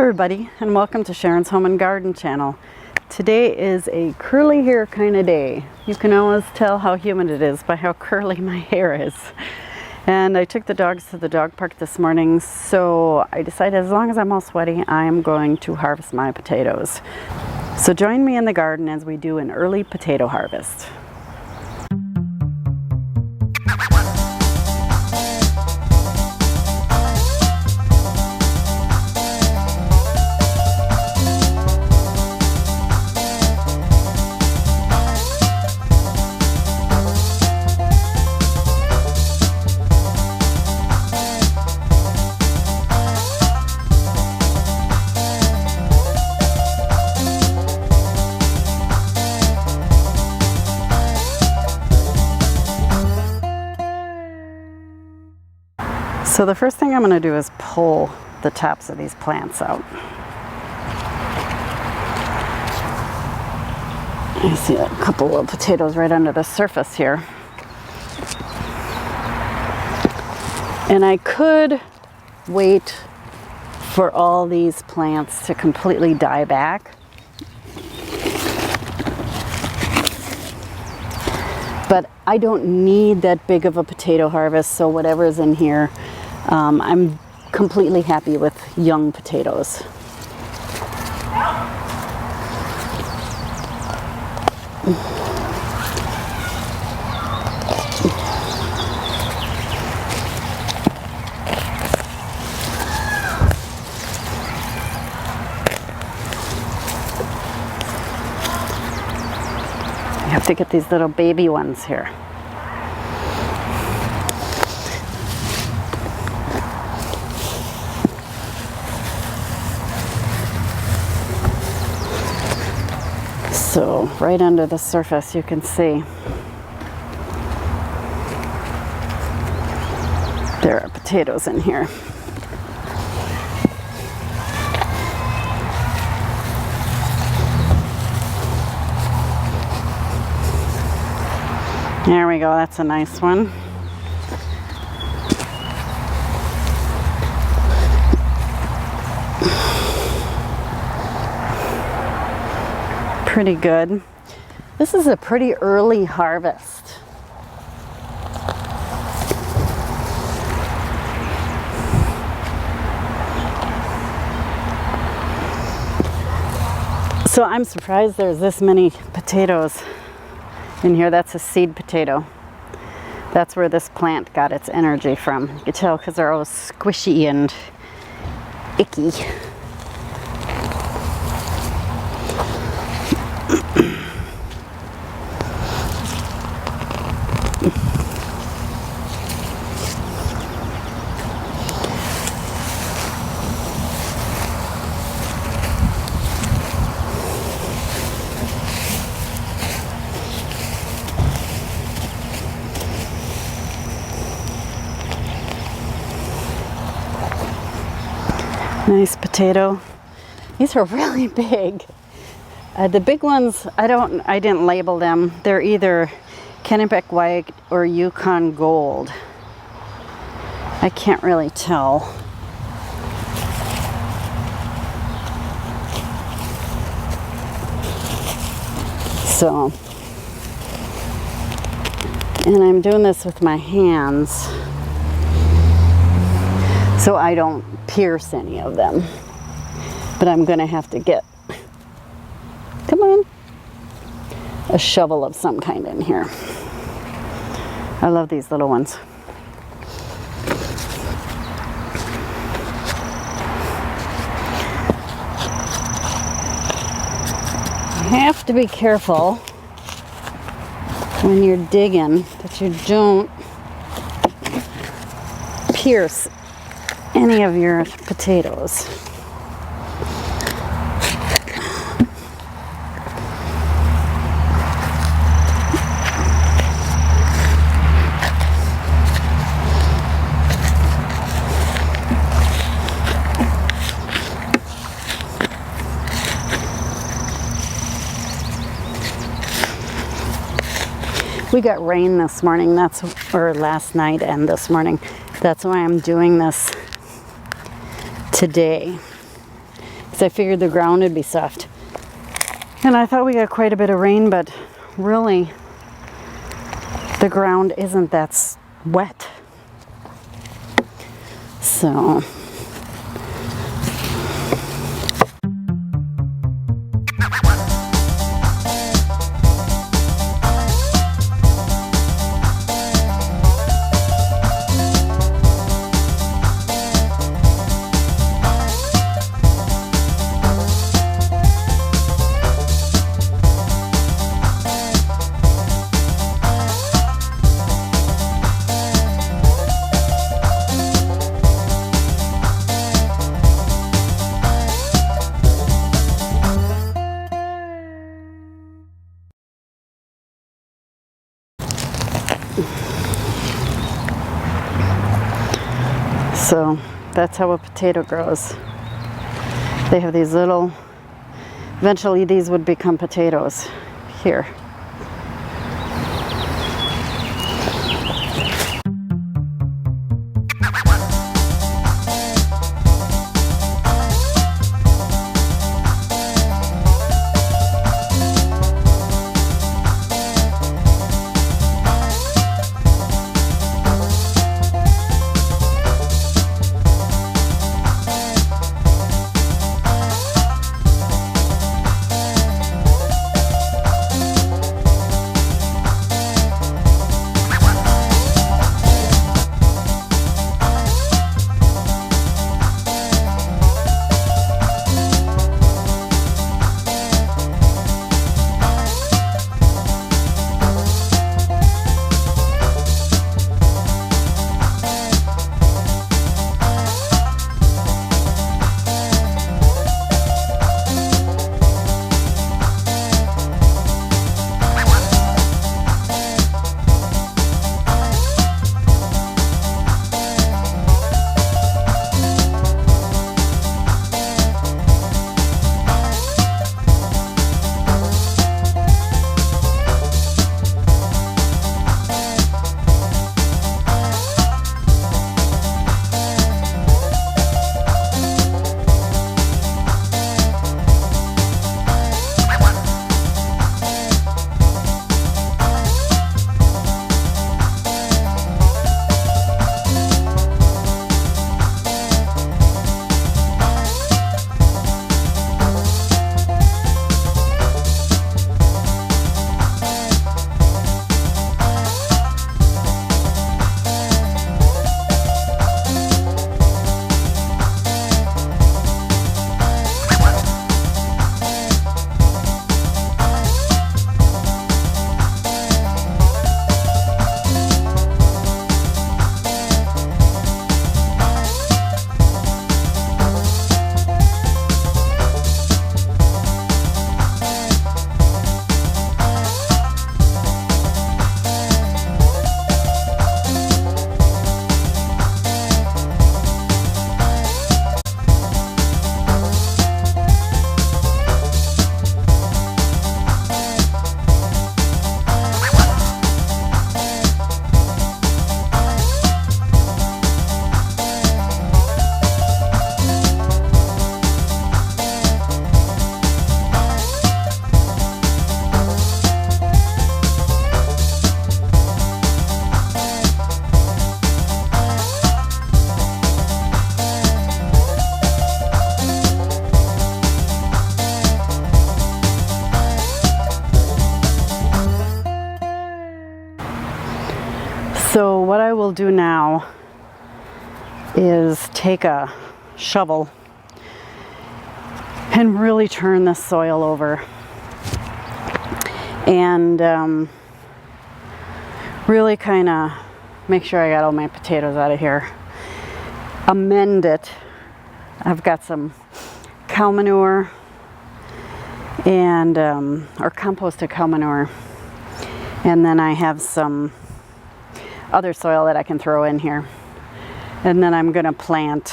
everybody, and welcome to Sharon's Home and Garden channel. Today is a curly hair kind of day. You can always tell how humid it is by how curly my hair is. And I took the dogs to the dog park this morning, so I decided as long as I'm all sweaty, I'm going to harvest my potatoes. So join me in the garden as we do an early potato harvest. So the first thing I'm going to do is pull the tops of these plants out. I see a couple of potatoes right under the surface here. And I could wait for all these plants to completely die back. But I don't need that big of a potato harvest, so whatever's in here, I'm completely happy with young potatoes. I have to get these little baby ones here. So right under the surface you can see there are potatoes in here. There we go, that's a nice one. Pretty good. This is a pretty early harvest. So I'm surprised there's this many potatoes in here. That's a seed potato. That's where this plant got its energy from. You can tell because they're all squishy and icky. Nice potato. These are really big. The big ones, I didn't label them. They're either Kennebec White or Yukon Gold. I can't really tell. So, and I'm doing this with my hands so I don't pierce any of them. But I'm gonna have to get, come on, a shovel of some kind in here. I love these little ones. You have to be careful when you're digging that you don't pierce any of your potatoes. We got rain this morning, or last night and this morning. That's why I'm doing this today. because I figured the ground would be soft. And I thought we got quite a bit of rain, but really the ground isn't that wet. So So that's how a potato grows. They have these little, eventually these would become potatoes here. So what I will do now is take a shovel and really turn the soil over and really kind of make sure I got all my potatoes out of here. Amend it. I've got some cow manure and or composted cow manure, and then I have some other soil that I can throw in here, and then I'm gonna plant.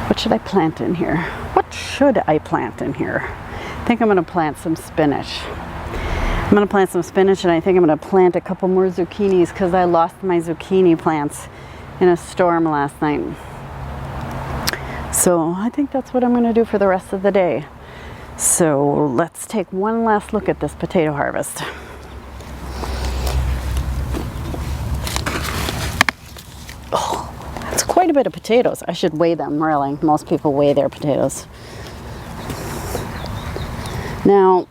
What should I plant in here? What should I plant in here? I think I'm gonna plant some spinach. I'm gonna plant some spinach, and I think I'm gonna plant a couple more zucchinis because I lost my zucchini plants in a storm last night. So I think that's what I'm going to do for the rest of the day. So let's take one last look at this potato harvest. Oh, that's quite a bit of potatoes. I should weigh them, really. Most people weigh their potatoes. Now,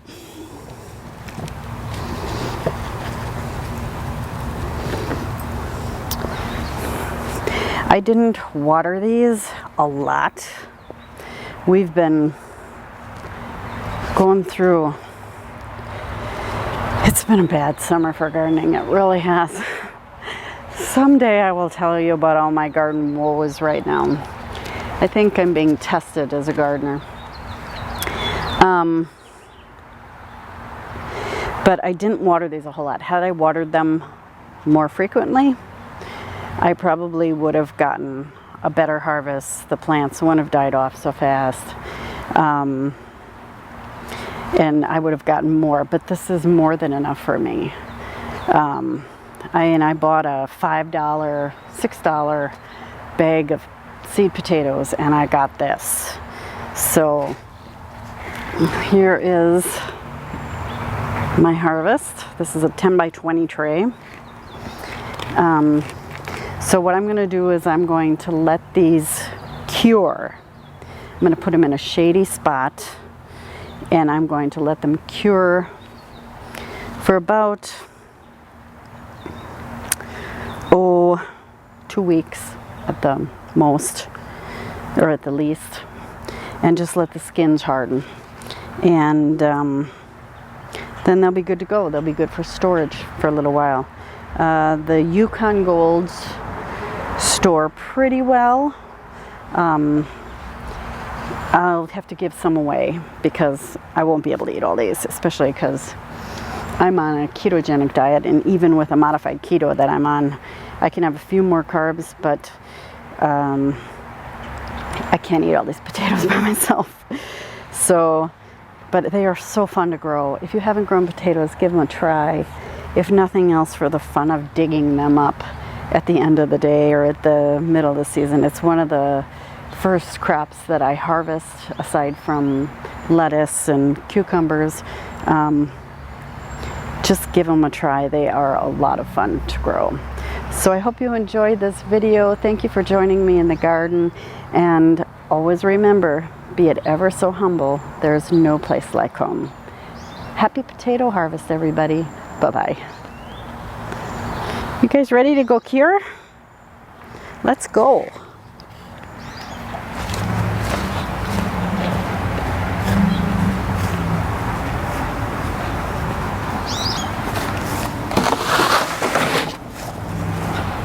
I didn't water these a lot. We've been going through, it's been a bad summer for gardening. It really has. Someday I will tell you about all my garden woes right now. I think I'm being tested as a gardener. But I didn't water these a whole lot. Had I watered them more frequently, I probably would have gotten a better harvest. The plants wouldn't have died off so fast. And I would have gotten more, but this is more than enough for me. I bought a $5, $6 bag of seed potatoes, and I got this. So here is my harvest. This is a 10 by 20 tray. So what I'm going to do is I'm going to let these cure. I'm going to put them in a shady spot, and I'm going to let them cure for about 2 weeks at the most, or at the least, and just let the skins harden. And then they'll be good to go. They'll be good for storage for a little while. The Yukon Golds store pretty well. I'll have to give some away because I won't be able to eat all these, especially because I'm on a ketogenic diet, and even with a modified keto that I'm on, I can have a few more carbs, but I can't eat all these potatoes by myself. So, but they are so fun to grow. If you haven't grown potatoes, give them a try. If nothing else, for the fun of digging them up at the end of the day or at the middle of the season. It's one of the first crops that I harvest, aside from lettuce and cucumbers. Just give them a try. They are a lot of fun to grow. So I hope you enjoyed this video. Thank you for joining me in the garden. And always remember, be it ever so humble, there's no place like home. Happy potato harvest, everybody. Bye-bye. You guys ready to go cure? Let's go.